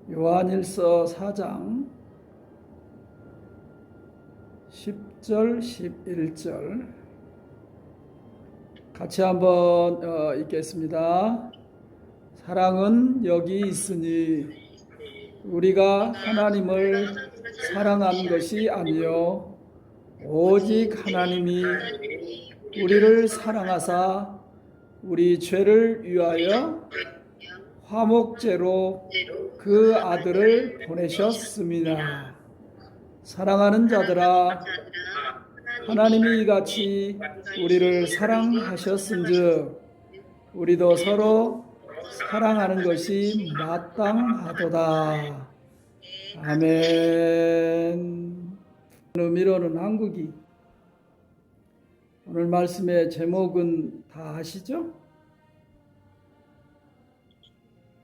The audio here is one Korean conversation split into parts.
요한일서 4장 10절 11절 같이 한번 읽겠습니다. 사랑은 여기 있으니 우리가 하나님을 사랑한 것이 아니요 오직 하나님이 우리를 사랑하사 우리 죄를 위하여 화목제로 그 아들을 보내셨습니다. 사랑하는 자들아, 하나님이 이같이 우리를 사랑하셨은즉 우리도 서로 사랑하는 것이 마땅하도다. 아멘. 의미로는 한국이. 오늘 말씀의 제목은 다 아시죠?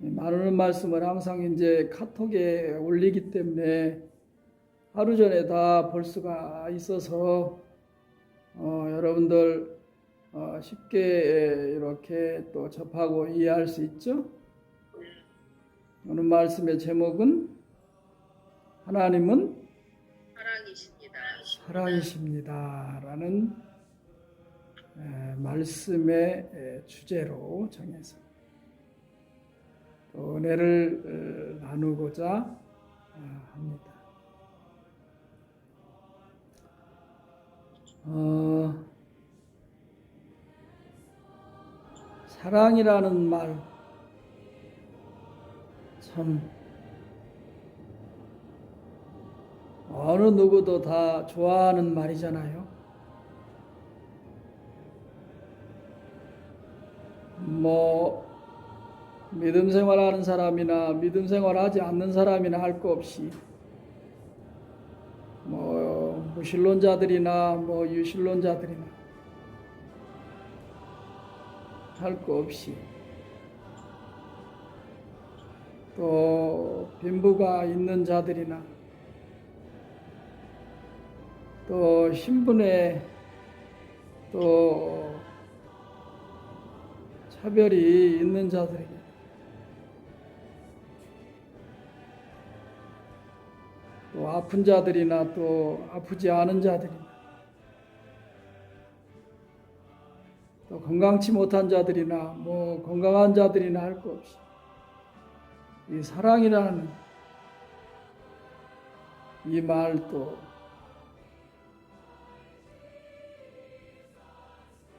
나누는 말씀을 항상 이제 카톡에 올리기 때문에 하루 전에 다 볼 수가 있어서 여러분들 쉽게 이렇게 또 접하고 이해할 수 있죠? 오늘 말씀의 제목은 하나님은 사랑이십니다 라는 말씀의 주제로 정해서 또 은혜를 나누고자 합니다. 사랑이라는 말 참 어느 누구도 다 좋아하는 말이잖아요. 믿음 생활하는 사람이나 믿음 생활하지 않는 사람이나 할 거 없이 무신론자들이나 유신론자들이나 할 거 없이 또 빈부가 있는 자들이나 또 신분에 또 차별이 있는 자들에게 또 아픈 자들이나 또 아프지 않은 자들이나 또 건강치 못한 자들이나 건강한 자들이나 할 것 없이 이 사랑이라는 이 말도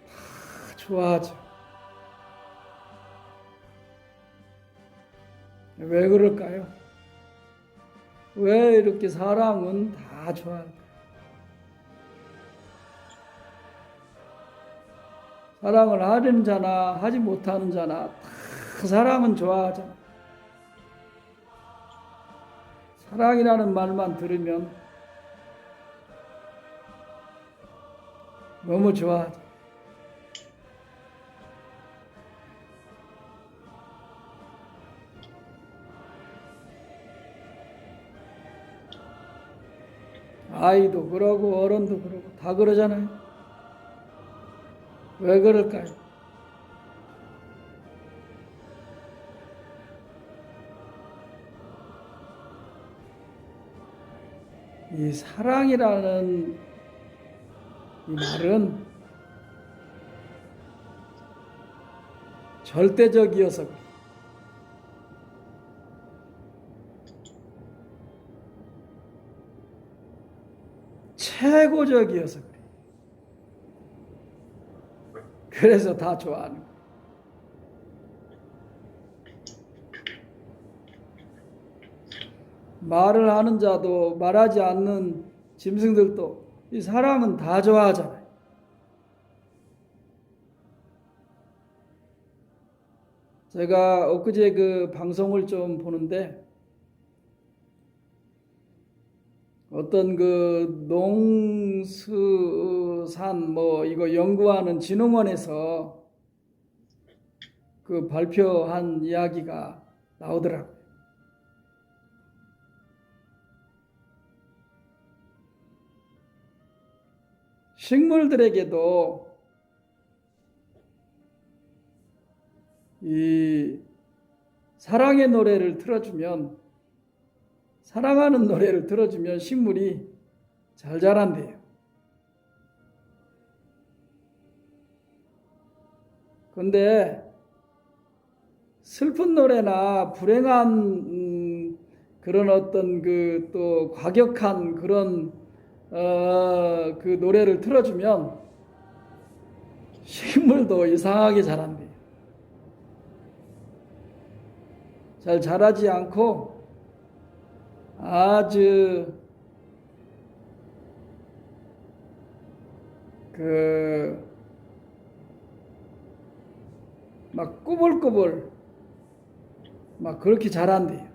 다 좋아하죠. 왜 그럴까요? 왜 이렇게 사랑은 다 좋아할까요? 사랑을 하는 자나 하지 못하는 자나 다 사랑은 좋아하잖아. 사랑이라는 말만 들으면 너무 좋아하죠. 아이도 그러고 어른도 그러고 다 그러잖아요. 왜 그럴까요? 이 사랑이라는 이 말은 절대적이어서 그래요. 최고적이어서 그래요. 그래서 다 좋아하는 거예요. 말을 하는 자도 말하지 않는 짐승들도 이 사랑은 다 좋아하잖아요. 제가 엊그제 그 방송을 좀 보는데 어떤 그 농수산 이거 연구하는 진흥원에서 그 발표한 이야기가 나오더라고요. 식물들에게도 이 사랑의 노래를 틀어주면 사랑하는 노래를 들어주면 식물이 잘 자란대요. 근데 슬픈 노래나 불행한 그런 어떤 그 또 과격한 그런 그 노래를 틀어주면 식물도 이상하게 자란대요. 잘 자라지 않고 아주 막 꾸불꾸불 막 그렇게 자란대요.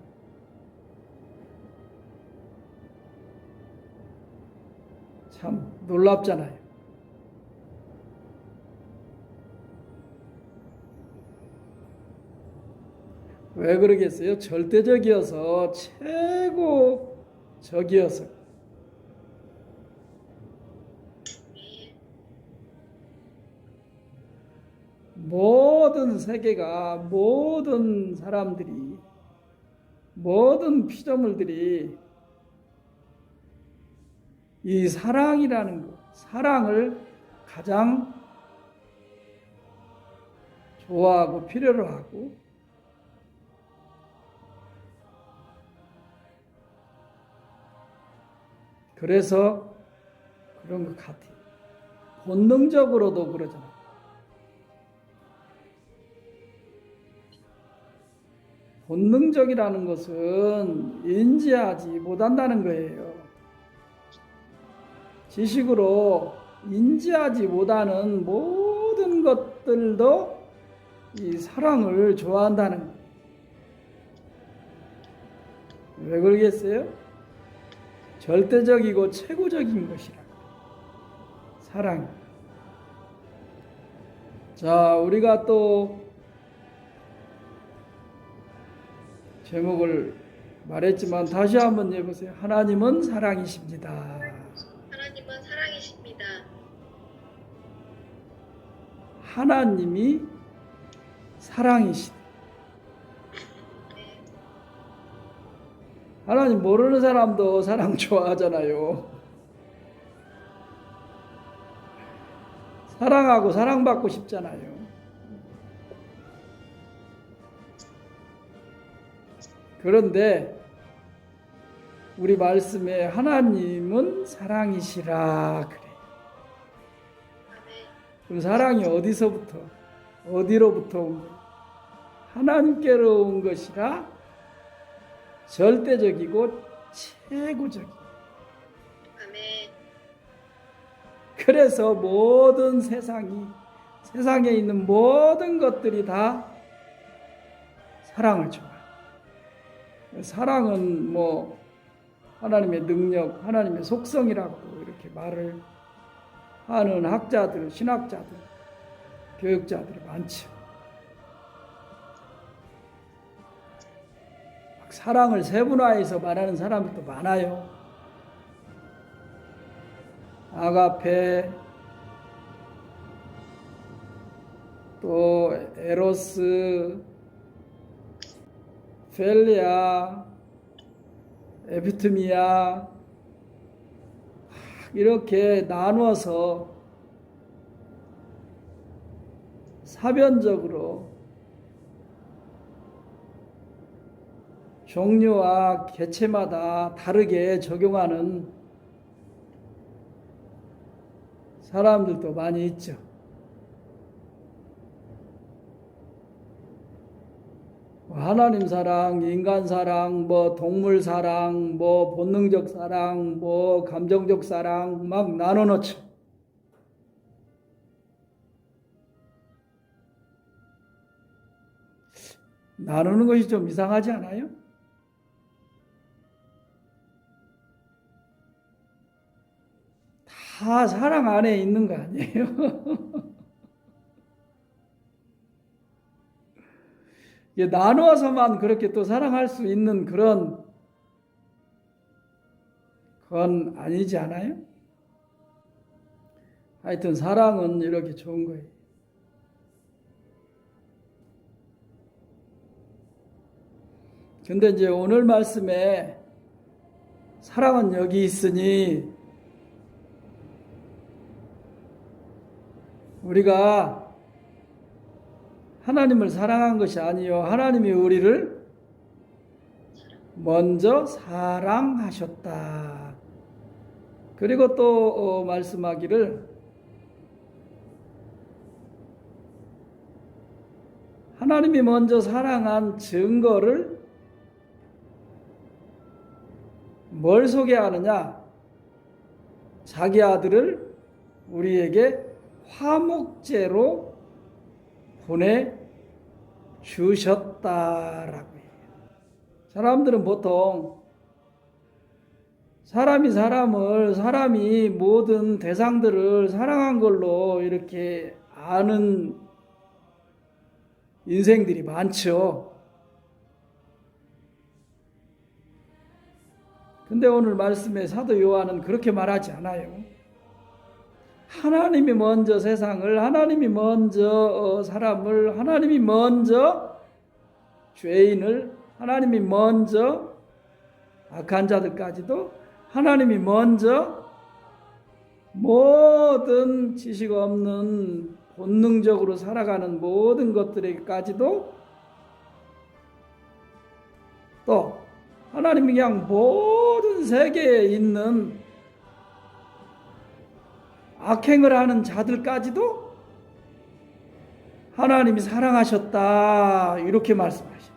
참 놀랍잖아요. 왜 그러겠어요? 절대적이어서 최고적이어서. 모든 세계가, 모든 사람들이, 모든 피조물들이 이 사랑이라는 것, 사랑을 가장 좋아하고 필요로 하고, 그래서 그런 것 같아요. 본능적으로도 그러잖아요. 본능적이라는 것은 인지하지 못한다는 거예요. 지식으로 인지하지 못하는 모든 것들도 이 사랑을 좋아한다는 거예요. 왜 그러겠어요? 절대적이고 최고적인 것이라. 사랑. 자, 우리가 또 제목을 말했지만 다시 한번 해보세요. 하나님은 사랑이십니다. 하나님은 사랑이십니다. 하나님이 사랑이시다. 네. 하나님 모르는 사람도 사랑 좋아하잖아요. 사랑하고 사랑받고 싶잖아요. 그런데 우리 말씀에 하나님은 사랑이시라 그래요. 그럼 사랑이 어디서부터 어디로부터 온 거예요? 하나님께로 온 것이라 절대적이고 최고적이에요. 아멘. 그래서 모든 세상에 있는 모든 것들이 다 사랑을 좋아해요. 사랑은 뭐 하나님의 능력, 하나님의 속성이라고 이렇게 말을 하는 학자들, 신학자들, 교육자들이 많죠. 사랑을 세분화해서 말하는 사람들도 많아요. 아가페, 또 에로스, 펠리아, 에피트미아 이렇게 나누어서 사변적으로 종류와 개체마다 다르게 적용하는 사람들도 많이 있죠. 하나님 사랑, 인간 사랑, 뭐 동물 사랑, 뭐 본능적 사랑, 뭐 감정적 사랑 막 나눠 놓죠. 나누는 것이 좀 이상하지 않아요? 다 사랑 안에 있는 거 아니에요? 나누어서만 그렇게 또 사랑할 수 있는 그런 건 아니지 않아요? 하여튼 사랑은 이렇게 좋은 거예요. 근데 이제 오늘 말씀에 사랑은 여기 있으니 우리가 하나님을 사랑한 것이 아니요 하나님이 우리를 먼저 사랑하셨다. 그리고 또 말씀하기를 하나님이 먼저 사랑한 증거를 뭘 소개하느냐? 자기 아들을 우리에게 화목제로 보내주셨다라고 해요. 사람들은 보통 사람이 모든 대상들을 사랑한 걸로 이렇게 아는 인생들이 많죠. 근데 오늘 말씀에 사도 요한은 그렇게 말하지 않아요. 하나님이 먼저 세상을, 하나님이 먼저 사람을, 하나님이 먼저 죄인을, 하나님이 먼저 악한 자들까지도, 하나님이 먼저 모든 지식 없는 본능적으로 살아가는 모든 것들에게까지도, 또 하나님이 그냥 모든 세계에 있는 악행을 하는 자들까지도 하나님이 사랑하셨다 이렇게 말씀하셔요.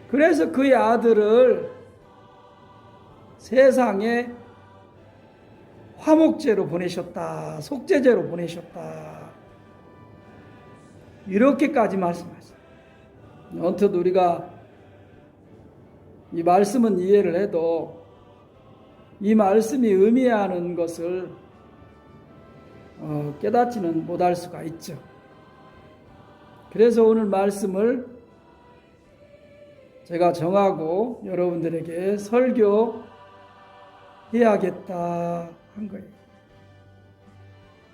그래서 그의 아들을 세상에 화목제로 보내셨다, 속죄제로 보내셨다 이렇게까지 말씀하셨어요. 언뜻 우리가 이 말씀은 이해를 해도 이 말씀이 의미하는 것을 깨닫지는 못할 수가 있죠. 그래서 오늘 말씀을 제가 정하고 여러분들에게 설교해야겠다 한 거예요.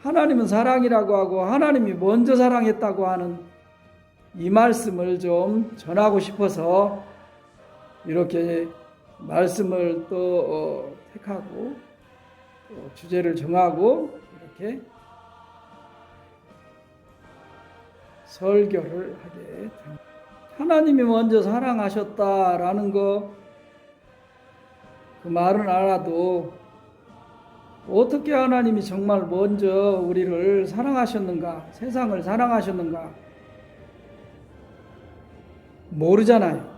하나님은 사랑이라고 하고 하나님이 먼저 사랑했다고 하는 이 말씀을 좀 전하고 싶어서 이렇게 말씀을 또 택하고 또 주제를 정하고 이렇게 설교를 하게 됩니다. 하나님이 먼저 사랑하셨다라는 거, 그 말은 알아도 어떻게 하나님이 정말 먼저 우리를 사랑하셨는가, 세상을 사랑하셨는가 모르잖아요.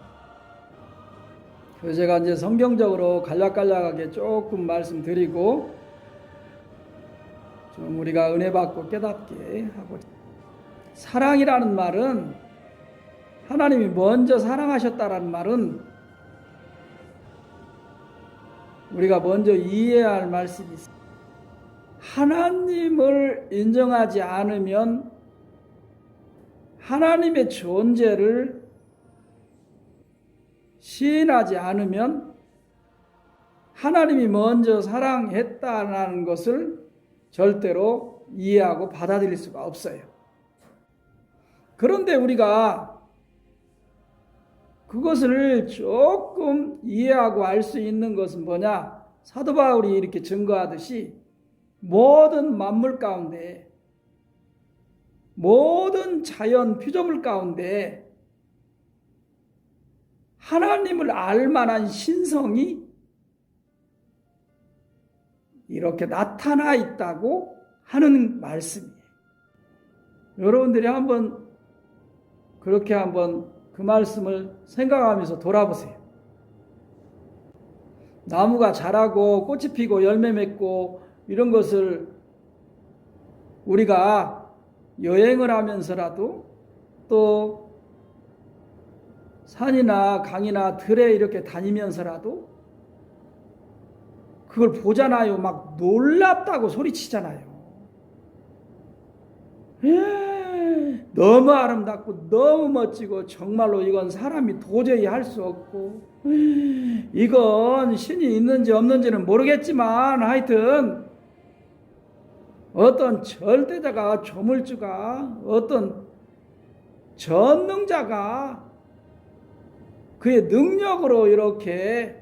그래서 제가 이제 성경적으로 간략간략하게 조금 말씀드리고 좀 우리가 은혜 받고 깨닫게 하고, 사랑이라는 말은, 하나님이 먼저 사랑하셨다라는 말은 우리가 먼저 이해해야 할 말씀이 있습니다. 하나님을 인정하지 않으면, 하나님의 존재를 시인하지 않으면 하나님이 먼저 사랑했다는 것을 절대로 이해하고 받아들일 수가 없어요. 그런데 우리가 그것을 조금 이해하고 알 수 있는 것은 뭐냐? 사도 바울이 이렇게 증거하듯이 모든 만물 가운데, 모든 자연 피조물 가운데 하나님을 알 만한 신성이 이렇게 나타나 있다고 하는 말씀이에요. 여러분들이 한번 그렇게 한번 그 말씀을 생각하면서 돌아보세요. 나무가 자라고 꽃이 피고 열매 맺고 이런 것을 우리가 여행을 하면서라도, 또 산이나 강이나 들에 이렇게 다니면서라도 그걸 보잖아요. 막 놀랍다고 소리치잖아요. 너무 아름답고 너무 멋지고 정말로 이건 사람이 도저히 할 수 없고, 이건 신이 있는지 없는지는 모르겠지만 하여튼 어떤 절대자가, 조물주가, 어떤 전능자가 그의 능력으로 이렇게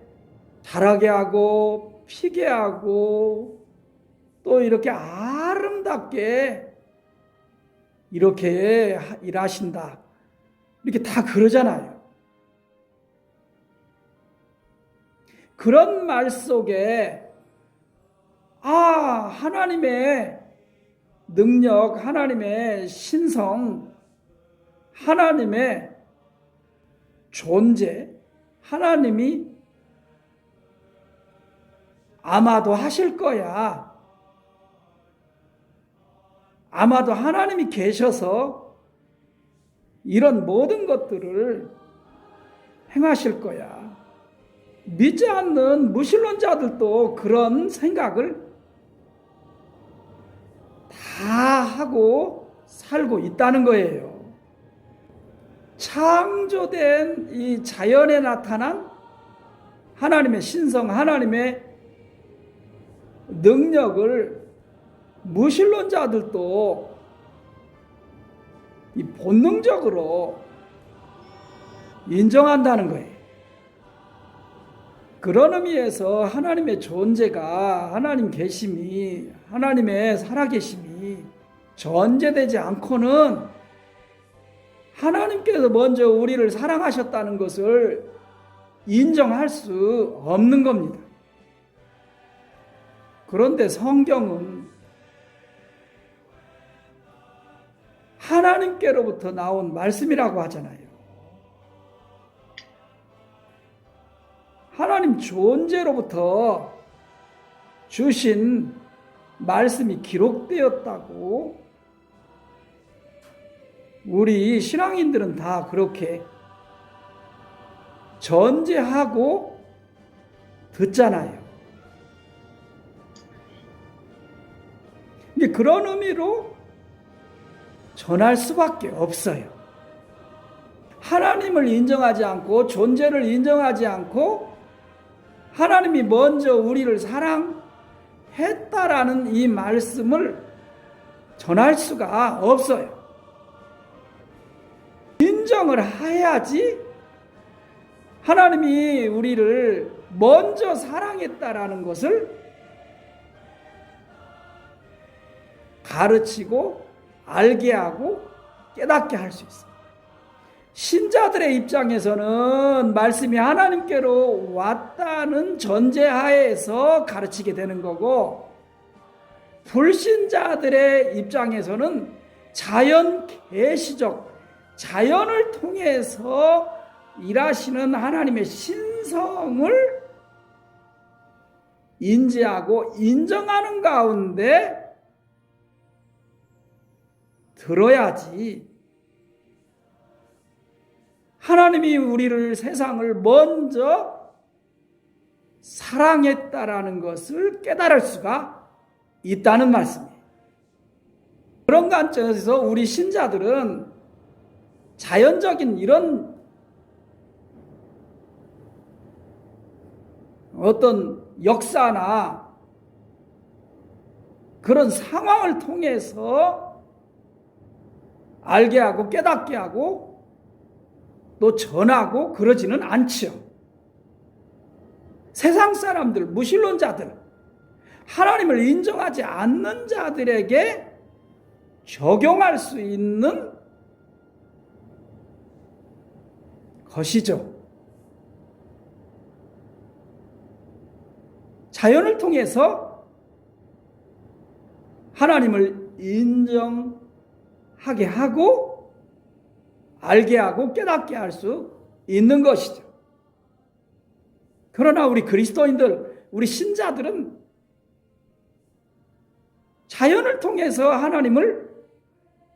자라게 하고 피게 하고 또 이렇게 아름답게 이렇게 일하신다. 이렇게 다 그러잖아요. 그런 말 속에 하나님의 능력, 하나님의 신성, 하나님의 존재, 하나님이 아마도 하실 거야. 아마도 하나님이 계셔서 이런 모든 것들을 행하실 거야. 믿지 않는 무신론자들도 그런 생각을 다 하고 살고 있다는 거예요. 창조된 이 자연에 나타난 하나님의 신성, 하나님의 능력을 무신론자들도 이 본능적으로 인정한다는 거예요. 그런 의미에서 하나님의 존재가, 하나님 계심이, 하나님의 살아계심이 전제되지 않고는 하나님께서 먼저 우리를 사랑하셨다는 것을 인정할 수 없는 겁니다. 그런데 성경은 하나님께로부터 나온 말씀이라고 하잖아요. 하나님 존재로부터 주신 말씀이 기록되었다고 우리 신앙인들은 다 그렇게 전제하고 듣잖아요. 근데 그런 의미로 전할 수밖에 없어요. 하나님을 인정하지 않고 존재를 인정하지 않고 하나님이 먼저 우리를 사랑했다라는 이 말씀을 전할 수가 없어요. 인정을 해야지 하나님이 우리를 먼저 사랑했다라는 것을 가르치고 알게 하고 깨닫게 할 수 있어요. 신자들의 입장에서는 말씀이 하나님께로 왔다는 전제하에서 가르치게 되는 거고, 불신자들의 입장에서는 자연 계시적, 자연을 통해서 일하시는 하나님의 신성을 인지하고 인정하는 가운데 들어야지 하나님이 우리를 세상을 먼저 사랑했다라는 것을 깨달을 수가 있다는 말씀이에요. 그런 관점에서 우리 신자들은 자연적인 이런 어떤 역사나 그런 상황을 통해서 알게 하고 깨닫게 하고 또 전하고 그러지는 않죠. 세상 사람들, 무신론자들, 하나님을 인정하지 않는 자들에게 적용할 수 있는 것이죠. 자연을 통해서 하나님을 인정하게 하고 알게 하고 깨닫게 할 수 있는 것이죠. 그러나 우리 그리스도인들, 우리 신자들은 자연을 통해서 하나님을,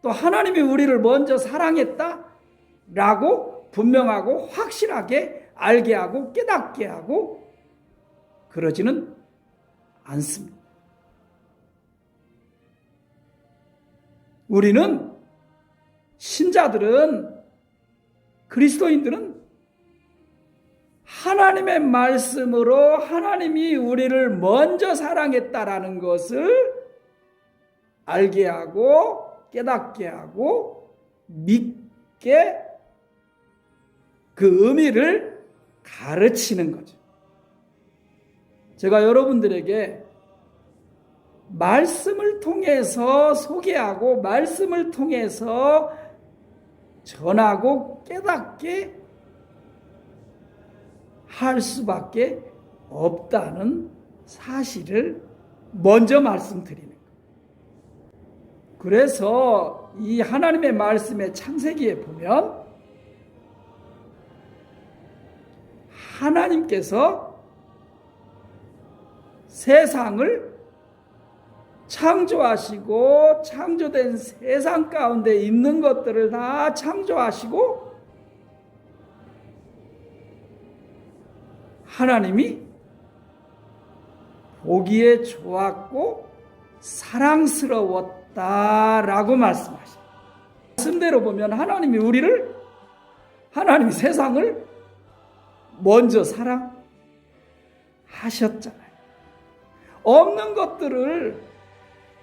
또 하나님이 우리를 먼저 사랑했다라고 분명하고 확실하게 알게 하고 깨닫게 하고 그러지는 않습니다. 우리는, 신자들은, 그리스도인들은 하나님의 말씀으로 하나님이 우리를 먼저 사랑했다라는 것을 알게 하고 깨닫게 하고 믿게 그 의미를 가르치는 거죠. 제가 여러분들에게 말씀을 통해서 소개하고 말씀을 통해서 전하고 깨닫게 할 수밖에 없다는 사실을 먼저 말씀드리는 거예요. 그래서 이 하나님의 말씀의 창세기에 보면 하나님께서 세상을 창조하시고 창조된 세상 가운데 있는 것들을 다 창조하시고 하나님이 보기에 좋았고 사랑스러웠다라고 말씀하십니다. 말씀대로 보면 하나님이 세상을 먼저 사랑하셨잖아요. 없는 것들을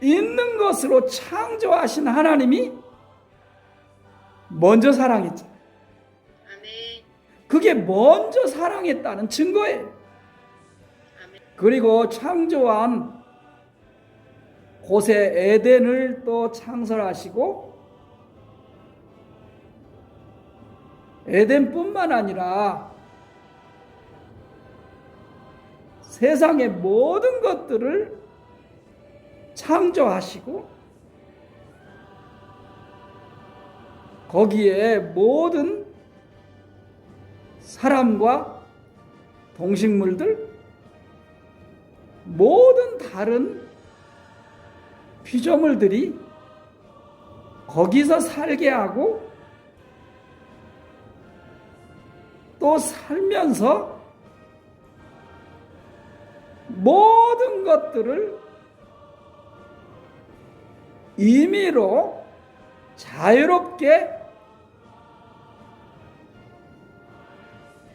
있는 것으로 창조하신 하나님이 먼저 사랑했잖아요. 아멘. 그게 먼저 사랑했다는 증거예요. 아멘. 그리고 창조한 곳에 에덴을 또 창설하시고 에덴뿐만 아니라 세상의 모든 것들을 창조하시고 거기에 모든 사람과 동식물들, 모든 다른 피조물들이 거기서 살게 하고 또 살면서 모든 것들을 임의로 자유롭게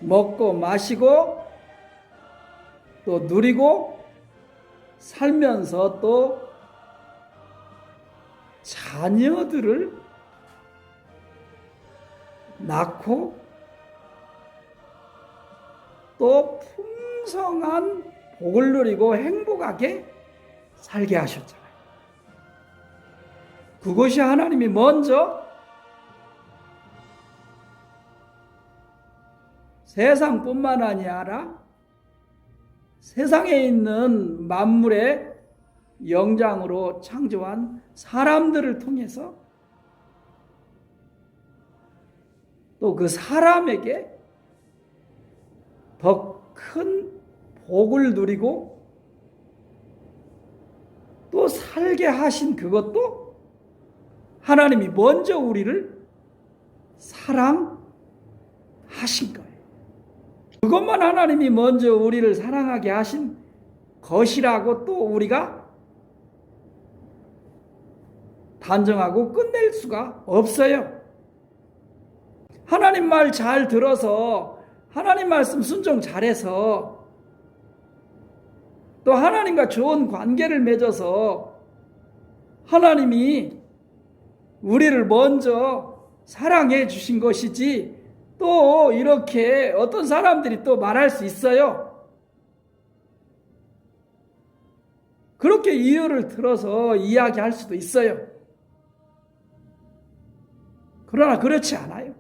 먹고 마시고 또 누리고 살면서 또 자녀들을 낳고 또 풍성한 복을 누리고 행복하게 살게 하셨잖아요. 그것이 하나님이 먼저 세상뿐만 아니라 세상에 있는 만물의 영장으로 창조한 사람들을 통해서 또 그 사람에게 더 큰 복을 누리고 또 살게 하신 그것도 하나님이 먼저 우리를 사랑하신 거예요. 그것만 하나님이 먼저 우리를 사랑하게 하신 것이라고 또 우리가 단정하고 끝낼 수가 없어요. 하나님 말 잘 들어서 하나님 말씀 순종 잘해서 또 하나님과 좋은 관계를 맺어서 하나님이 우리를 먼저 사랑해 주신 것이지 또 이렇게 어떤 사람들이 또 말할 수 있어요. 그렇게 이유를 들어서 이야기할 수도 있어요. 그러나 그렇지 않아요.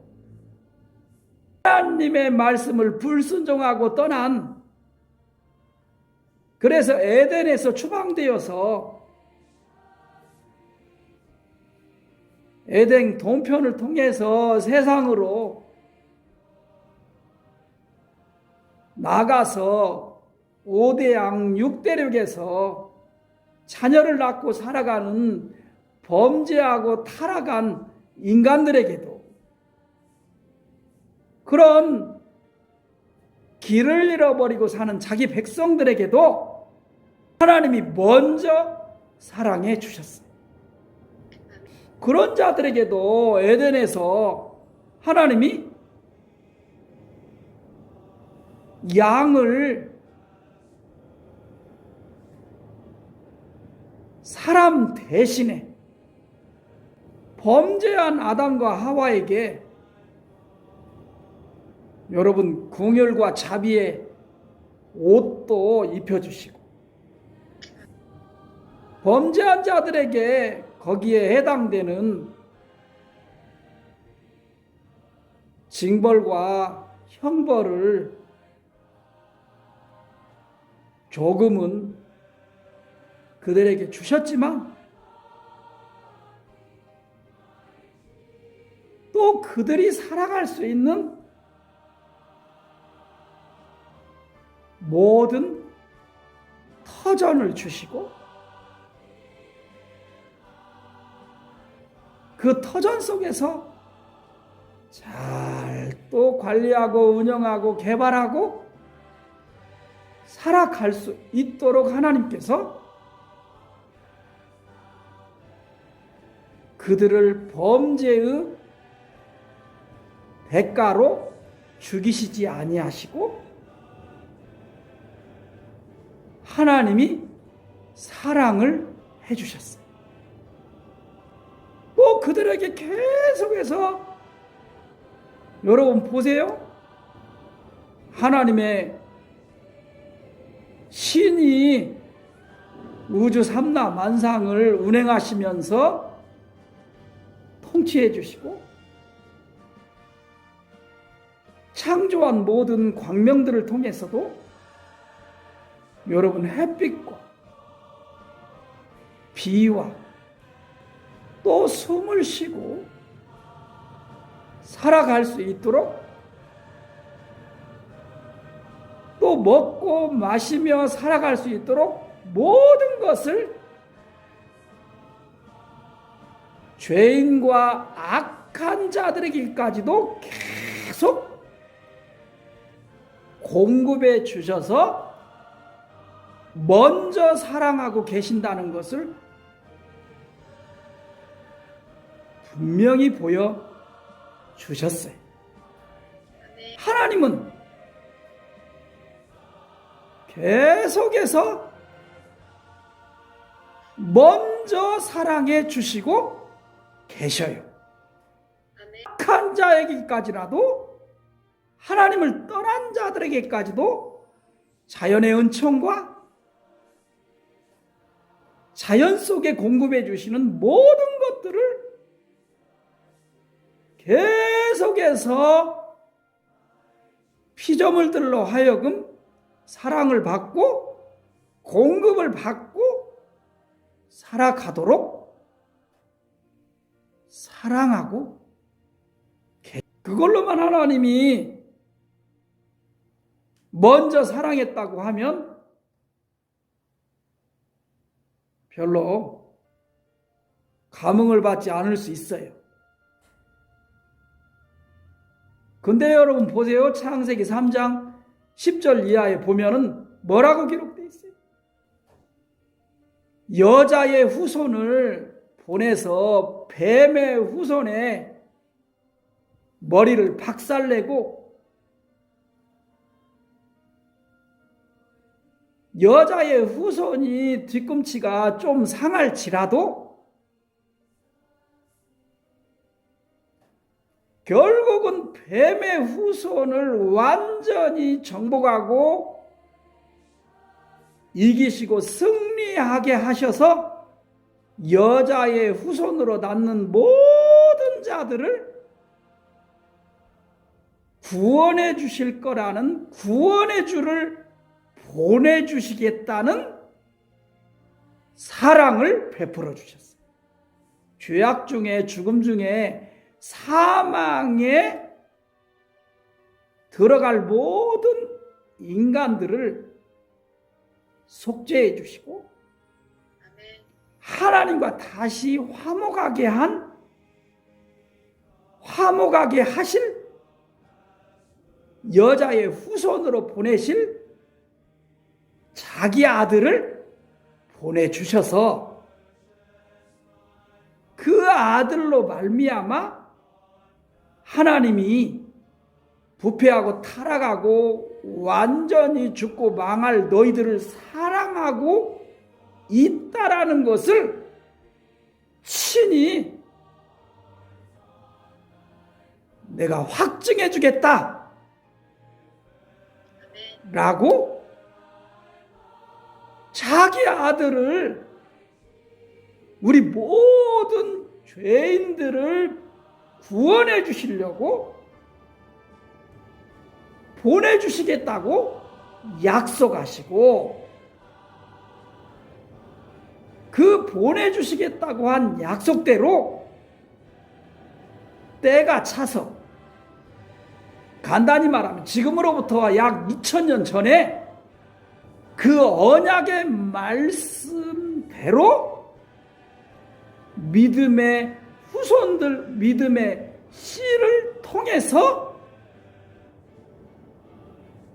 하나님의 말씀을 불순종하고 떠난, 그래서 에덴에서 추방되어서 에덴 동편을 통해서 세상으로 나가서 5대양 6대륙에서 자녀를 낳고 살아가는 범죄하고 타락한 인간들에게도 그런 길을 잃어버리고 사는 자기 백성들에게도 하나님이 먼저 사랑해 주셨어요. 그런 자들에게도 에덴에서 하나님이 양을 사람 대신에 범죄한 아담과 하와에게 여러분 궁혈과 자비의 옷도 입혀주시고 범죄한 자들에게 거기에 해당되는 징벌과 형벌을 조금은 그들에게 주셨지만 또 그들이 살아갈 수 있는 모든 터전을 주시고 그 터전 속에서 잘 또 관리하고 운영하고 개발하고 살아갈 수 있도록 하나님께서 그들을 범죄의 대가로 죽이시지 아니하시고 하나님이 사랑을 해주셨어요. 또 그들에게 계속해서 여러분 보세요. 하나님의 신이 우주 삼라 만상을 운행하시면서 통치해 주시고 창조한 모든 광명들을 통해서도 여러분 햇빛과 비와 또 숨을 쉬고 살아갈 수 있도록 또 먹고 마시며 살아갈 수 있도록 모든 것을 죄인과 악한 자들에게까지도 계속 공급해 주셔서 먼저 사랑하고 계신다는 것을 분명히 보여주셨어요. 하나님은 계속해서 먼저 사랑해 주시고 계셔요. 악한 자에게까지라도 하나님을 떠난 자들에게까지도 자연의 은총과 자연 속에 공급해 주시는 모든 것들을 계속해서 피조물들로 하여금 사랑을 받고 공급을 받고 살아가도록 사랑하고 그걸로만 하나님이 먼저 사랑했다고 하면 별로 감흥을 받지 않을 수 있어요. 근데 여러분 보세요. 창세기 3장 10절 이하에 보면은 뭐라고 기록되어 있어요? 여자의 후손을 보내서 뱀의 후손에 머리를 박살내고 여자의 후손이 뒤꿈치가 좀 상할지라도 결국은 뱀의 후손을 완전히 정복하고 이기시고 승리하게 하셔서 여자의 후손으로 낳는 모든 자들을 구원해 주실 거라는 구원의 주를 보내주시겠다는 사랑을 베풀어 주셨어요. 죄악 중에 죽음 중에 사망에 들어갈 모든 인간들을 속죄해 주시고 하나님과 다시 화목하게 하실 여자의 후손으로 보내실 자기 아들을 보내주셔서 그 아들로 말미암아 하나님이 부패하고 타락하고 완전히 죽고 망할 너희들을 사랑하고 있다라는 것을 친히 내가 확증해 주겠다 라고 아들을 우리 모든 죄인들을 구원해 주시려고 보내주시겠다고 약속하시고, 그 보내주시겠다고 한 약속대로 때가 차서, 간단히 말하면 지금으로부터 약 2000년 전에 그 언약의 말씀대로 믿음의 후손들, 믿음의 씨를 통해서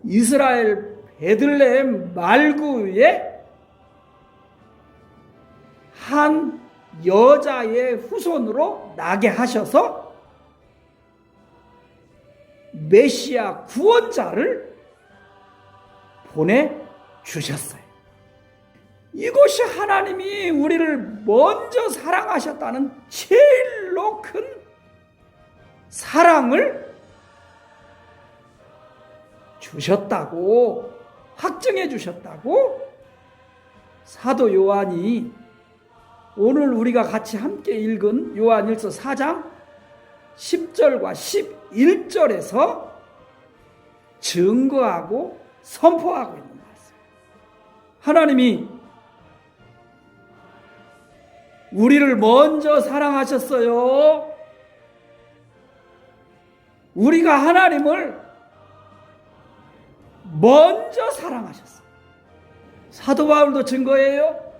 이스라엘 베들레헴 말구에 한 여자의 후손으로 나게 하셔서 메시아 구원자를 보내주셨어요. 이것이 하나님이 우리를 먼저 사랑하셨다는 제일로 큰 사랑을 주셨다고, 확증해 주셨다고 사도 요한이 오늘 우리가 같이 함께 읽은 요한일서 4장 10절과 11절에서 증거하고 선포하고 있는 말씀. 하나님이 우리를 먼저 사랑하셨어요. 우리가 하나님을 먼저 사랑하셨어요. 사도 바울도 증거예요.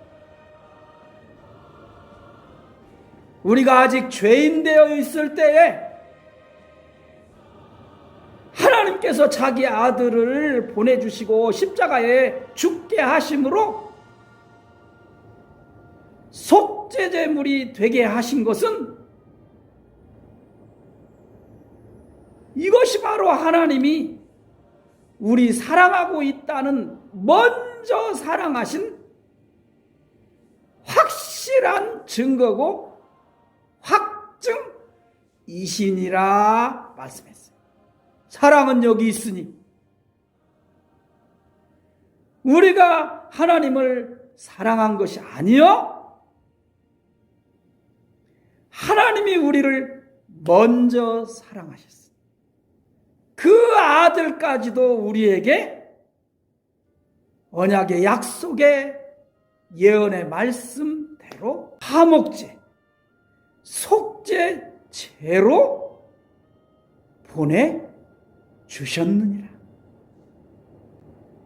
우리가 아직 죄인 되어 있을 때에 하나님께서 자기 아들을 보내주시고 십자가에 죽게 하심으로 속죄제물이 되게 하신 것은, 이것이 바로 하나님이 우리 사랑하고 있다는 먼저 사랑하신 확실한 증거고 확증이시니라 말씀했어요. 사랑은 여기 있으니 우리가 하나님을 사랑한 것이 아니요, 하나님이 우리를 먼저 사랑하셨어요. 그 아들까지도 우리에게 언약의 약속의 예언의 말씀대로 화목제, 속죄제로 보내주셨느니라.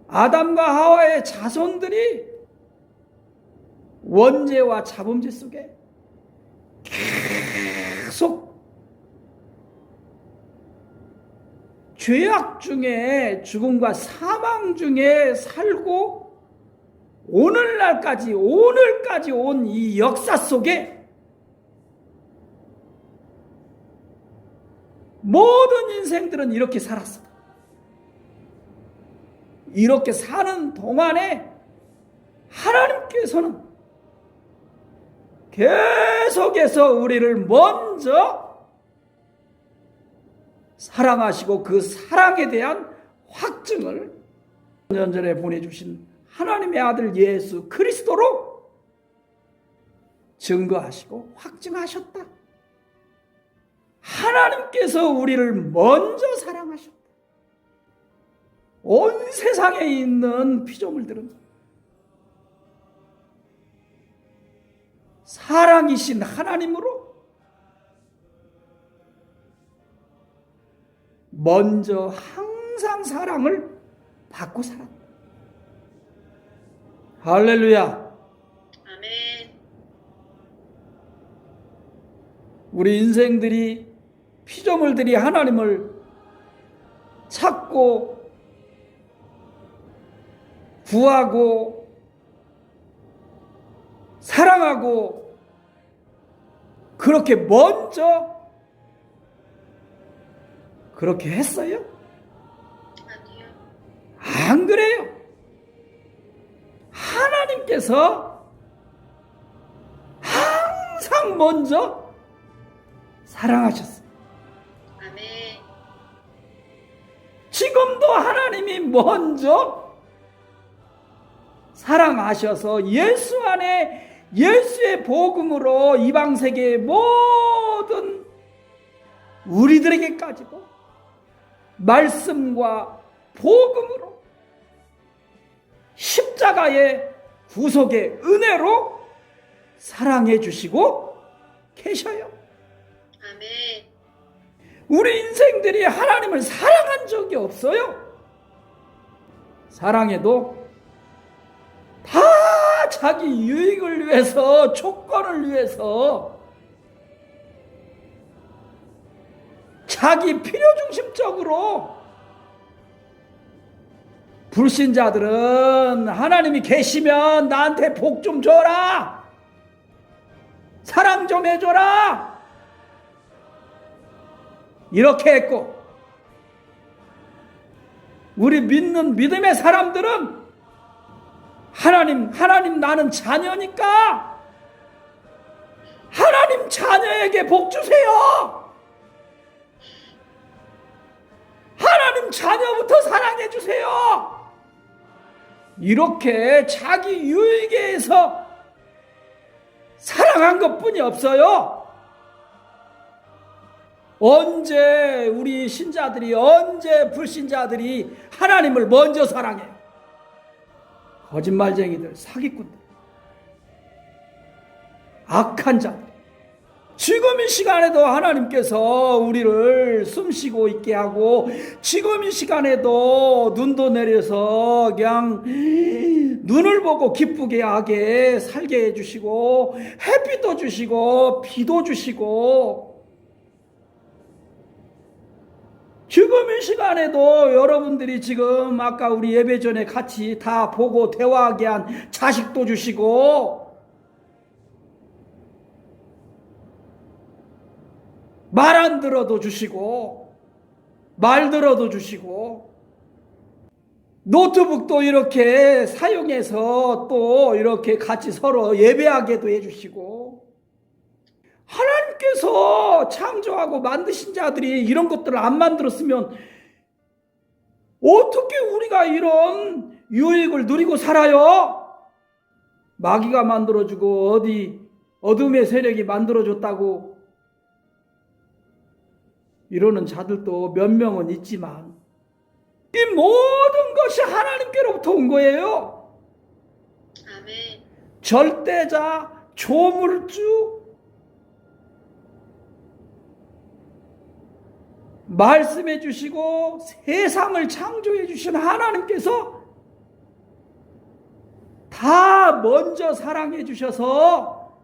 아담과 하와의 자손들이 원죄와 자범죄 속에 계속 죄악 중에, 죽음과 사망 중에 살고 오늘까지 온 이 역사 속에 모든 인생들은 이렇게 살았어. 이렇게 사는 동안에 하나님께서는 계속해서 우리를 먼저 사랑하시고 그 사랑에 대한 확증을 4년 전에 보내주신 하나님의 아들 예수 그리스도로 증거하시고 확증하셨다. 하나님께서 우리를 먼저 사랑하셨다. 온 세상에 있는 피조물들은 사랑이신 하나님으로 먼저 항상 사랑을 받고 살았다. 할렐루야. 아멘. 우리 인생들이, 피조물들이 하나님을 찾고 구하고 사랑하고 그렇게 먼저 그렇게 했어요? 아니요. 안 그래요. 하나님께서 항상 먼저 사랑하셨어요. 아멘. 지금도 하나님이 먼저 사랑하셔서 예수 안에 예수의 복음으로 이방 세계의 모든 우리들에게까지도 말씀과 복음으로 십자가의 구속의 은혜로 사랑해 주시고 계셔요. 아멘. 우리 인생들이 하나님을 사랑한 적이 없어요. 사랑해도 다 자기 유익을 위해서, 조건을 위해서, 자기 필요중심적으로. 불신자들은 하나님이 계시면 나한테 복 좀 줘라, 사랑 좀 해줘라, 이렇게 했고, 우리 믿는 믿음의 사람들은 하나님 나는 자녀니까 하나님 자녀에게 복 주세요. 하나님 자녀부터 사랑해 주세요. 이렇게 자기 유익에 의해서 사랑한 것뿐이 없어요. 언제 우리 신자들이, 언제 불신자들이 하나님을 먼저 사랑해요? 거짓말쟁이들, 사기꾼들, 악한 자들. 지금 이 시간에도 하나님께서 우리를 숨쉬고 있게 하고, 지금 이 시간에도 눈도 내려서 그냥 눈을 보고 기쁘게 하게 살게 해주시고, 햇빛도 주시고 비도 주시고, 지금 이 시간에도 여러분들이 지금 아까 우리 예배 전에 같이 다 보고 대화하게 한 자식도 주시고, 말 안 들어도 주시고, 말 들어도 주시고, 노트북도 이렇게 사용해서 또 이렇게 같이 서로 예배하게도 해주시고, 하나님께서 창조하고 만드신 자들이 이런 것들을 안 만들었으면 어떻게 우리가 이런 유익을 누리고 살아요? 마귀가 만들어주고 어디 어둠의 세력이 만들어줬다고 이러는 자들도 몇 명은 있지만, 이 모든 것이 하나님께로부터 온 거예요. 아멘. 절대자, 조물주, 말씀해 주시고 세상을 창조해 주신 하나님께서 다 먼저 사랑해 주셔서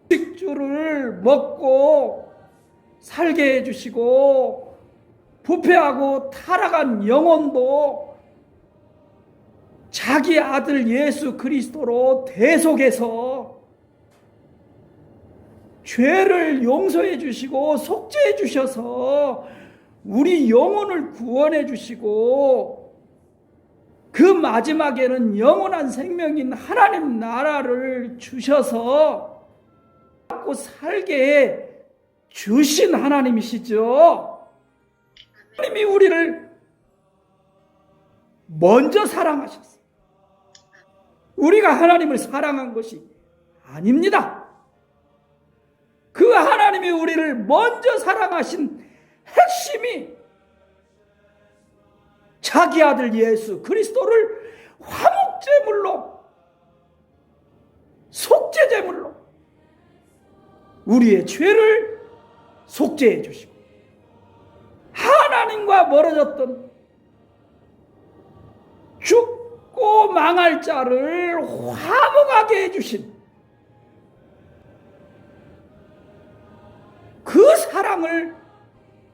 식주를 먹고 살게 해 주시고, 부패하고 타락한 영혼도 자기 아들 예수 그리스도로 대속해서 죄를 용서해 주시고 속죄해 주셔서 우리 영혼을 구원해 주시고, 그 마지막에는 영원한 생명인 하나님 나라를 주셔서 갖고 살게 주신 하나님이시죠. 하나님이 우리를 먼저 사랑하셨어요. 우리가 하나님을 사랑한 것이 아닙니다. 그 하나님이 우리를 먼저 사랑하신 핵심이 자기 아들 예수 그리스도를 화목제물로, 속죄제물로 우리의 죄를 속죄해 주시고, 하나님과 멀어졌던 죽고 망할 자를 화목하게 해주신 그 사랑을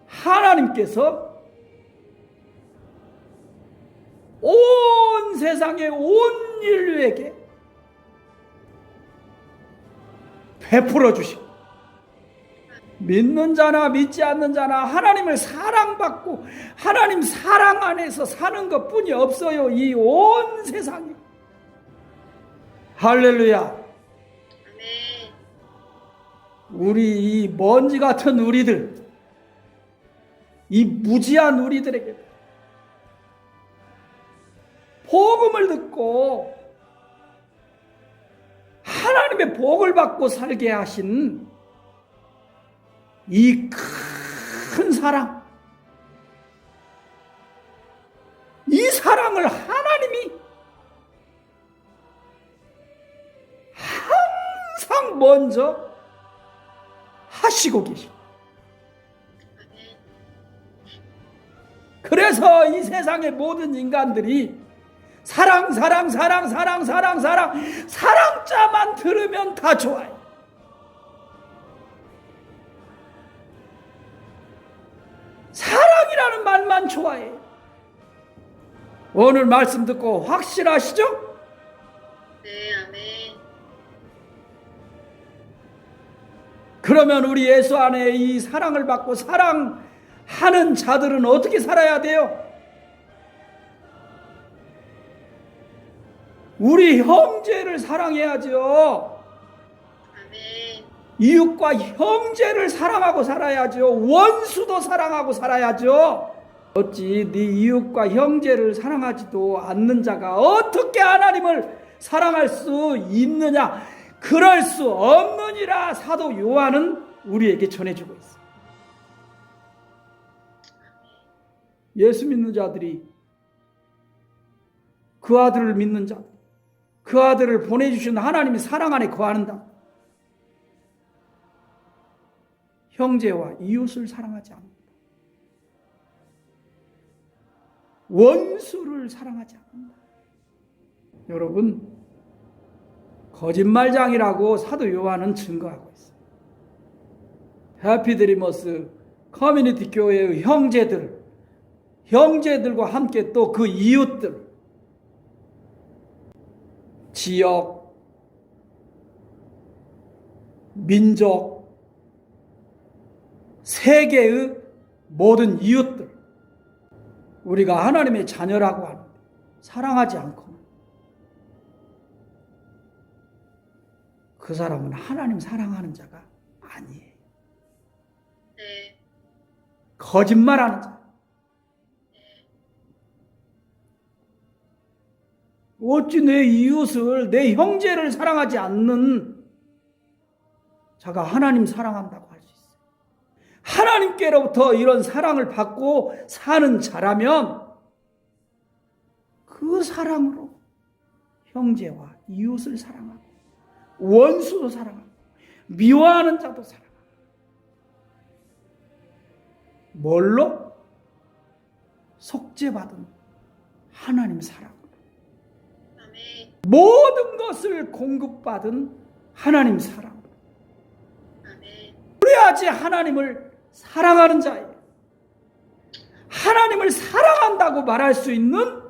하나님께서 온 세상의 온 인류에게 베풀어 주시고, 믿는 자나 믿지 않는 자나 하나님을 사랑받고 하나님 사랑 안에서 사는 것뿐이 없어요, 이 온 세상에. 할렐루야. 아멘. 우리 이 먼지 같은 우리들, 이 무지한 우리들에게 복음을 듣고 복을 받고 살게 하신 이 큰 사랑, 이 사랑을 하나님이 항상 먼저 하시고 계십니다. 그래서 이 세상의 모든 인간들이 사랑자만 들으면 다 좋아요. 사랑이라는 말만 좋아해요. 오늘 말씀 듣고 확실하시죠? 네, 아멘. 그러면 우리 예수 안에 이 사랑을 받고 사랑하는 자들은 어떻게 살아야 돼요? 우리 형제를 사랑해야죠. 아멘. 이웃과 형제를 사랑하고 살아야죠. 원수도 사랑하고 살아야죠. 어찌 네 이웃과 형제를 사랑하지도 않는 자가 어떻게 하나님을 사랑할 수 있느냐? 그럴 수 없느니라 사도 요한은 우리에게 전해주고 있어요. 예수 믿는 자들이 그 아들을 믿는 자, 그 아들을 보내주신 하나님의 사랑 안에 거하는다. 형제와 이웃을 사랑하지 않는다. 원수를 사랑하지 않는다. 여러분, 거짓말장이라고 사도 요한은 증거하고 있어요. 해피드리머스 커뮤니티 교회의 형제들과 함께 또 그 이웃들, 지역, 민족, 세계의 모든 이웃들, 우리가 하나님의 자녀라고 하는 사랑하지 않고 그 사람은 하나님 사랑하는 자가 아니에요. 네. 거짓말하는 자. 어찌 내 이웃을, 내 형제를 사랑하지 않는 자가 하나님 사랑한다고 할 수 있어요. 하나님께로부터 이런 사랑을 받고 사는 자라면 그 사랑으로 형제와 이웃을 사랑하고 원수도 사랑하고 미워하는 자도 사랑하고, 뭘로? 속죄받은 하나님 사랑, 아멘. 모든 것을 공급받은 하나님 사랑. 아멘. 그래야지 하나님을 사랑하는 자예요. 하나님을 사랑한다고 말할 수 있는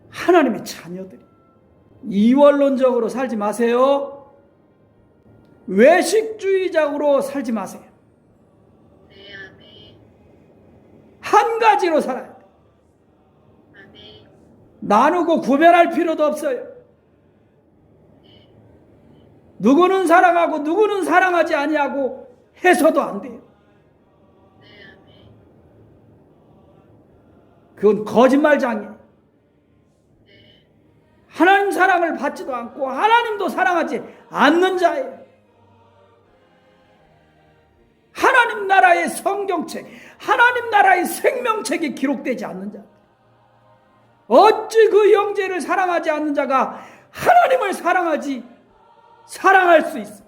하나님의 자녀들이. 이원론적으로 살지 마세요. 외식주의적으로 살지 마세요. 네, 아멘. 한 가지로 살아야 돼요. 아멘. 나누고 구별할 필요도 없어요. 누구는 사랑하고 누구는 사랑하지 아니하고 해서도 안 돼요. 네, 아멘. 그건 거짓말장이에요. 하나님 사랑을 받지도 않고 하나님도 사랑하지 않는 자예요. 하나님 나라의 성경책, 하나님 나라의 생명책에 기록되지 않는 자. 어찌 그 형제를 사랑하지 않는 자가 하나님을 사랑할 수 있어?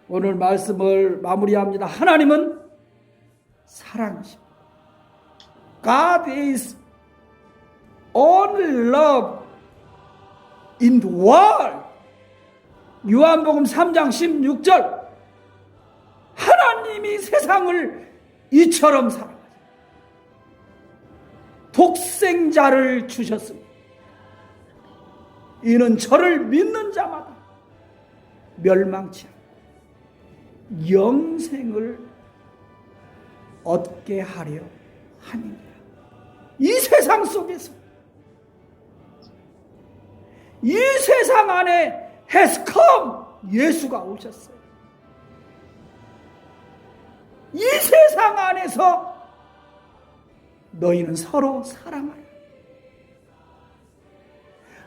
오늘 말씀을 마무리합니다. 하나님은 사랑이십니다. God is only love in the world. 요한복음 3장 16절. 하나님이 세상을 이처럼 사랑하셨습니다. 독생자를 주셨습니다. 이는 저를 믿는 자마다 멸망치 않고 영생을 얻게 하려 함이니라. 이 세상 속에서, 이 세상 안에 has come, 예수가 오셨어요. 이 세상 안에서 너희는 서로 사랑하라.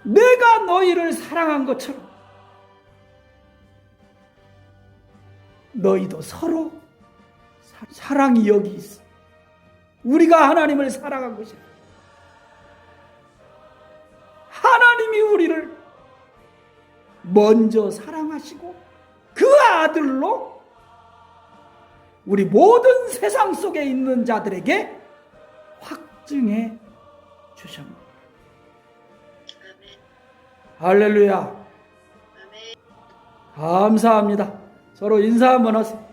내가 너희를 사랑한 것처럼 너희도 서로 사랑이 여기 있어. 우리가 하나님을 사랑한 것이야. 하나님이 우리를 먼저 사랑하시고 그 아들로 우리 모든 세상 속에 있는 자들에게 확증해 주셨습니다. 아멘. 할렐루야. 아멘. 감사합니다. 서로 인사 한번 하세요.